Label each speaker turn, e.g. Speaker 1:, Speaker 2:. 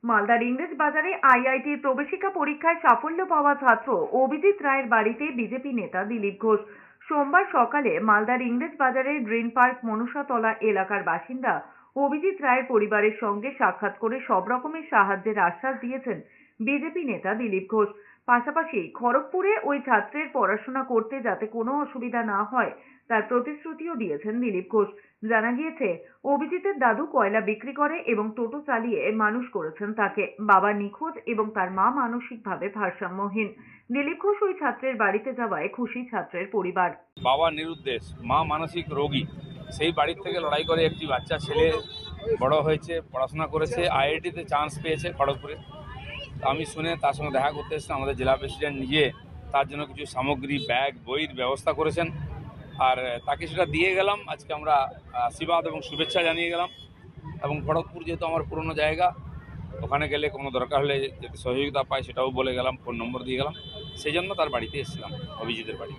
Speaker 1: মালদার ইংরেজ বাজারে আইআইটির প্রবেশিকা পরীক্ষায় সাফল্য পাওয়া ছাত্র অভিজিৎ রায়ের বাড়িতে বিজেপি নেতা দিলীপ ঘোষ সোমবার সকালে মালদার ইংরেজ বাজারের গ্রিন পার্ক মনুষাতলা এলাকার বাসিন্দা অভিজিৎ রায়ের পরিবারের সঙ্গে সাক্ষাৎ করে সব রকমের সাহায্যের আশ্বাস দিয়েছেন বিজেপি নেতা দিলীপ ঘোষ। পাশাপাশি খড়গপুরে ওই ছাত্রের পড়াশোনা করতে যাতে কোনো অসুবিধা না হয় তার প্রতিশ্রুতিও দিয়েছেন দিলীপ ঘোষ। জানা গিয়েছে অভিজিতের দাদু কয়লা বিক্রি করে এবং টোটো চালিয়ে মানুষ করেছেন তাকে। বাবা নিখোঁজ এবং তার মা মানসিকভাবে ভারসাম্যহীন। দিলীপ ঘোষ ওই ছাত্রের বাড়িতে যাওয়ায় খুশি ছাত্রের পরিবার।
Speaker 2: বাবা নিরুদ্দেশ, মা মানসিক রোগী, সেই বাড়ির থেকে লড়াই করে একটি বাচ্চা ছেলে বড় হয়েছে, পড়াশোনা করেছে, আইআইটিতে চান্স পেয়েছে খড়গপুরে। আমি শুনে তার সঙ্গে দেখা করতে এসেছিলাম। আমাদের জেলা প্রেসিডেন্ট নিজে তার জন্য কিছু সামগ্রী, ব্যাগ, বইয়ের ব্যবস্থা করেছেন, আর তাকে সেটা দিয়ে গেলাম। আজকে আমরা আশীর্বাদ এবং শুভেচ্ছা জানিয়ে গেলাম। এবং খড়গপুর যেহেতু আমার পুরনো জায়গা, ওখানে গেলে কোনো দরকার হলে যাতে সহযোগিতা পায় সেটাও বলে গেলাম, ফোন নম্বর দিয়ে গেলাম। সেই জন্য তার বাড়িতে এসেছিলাম, অভিজিতের বাড়ি।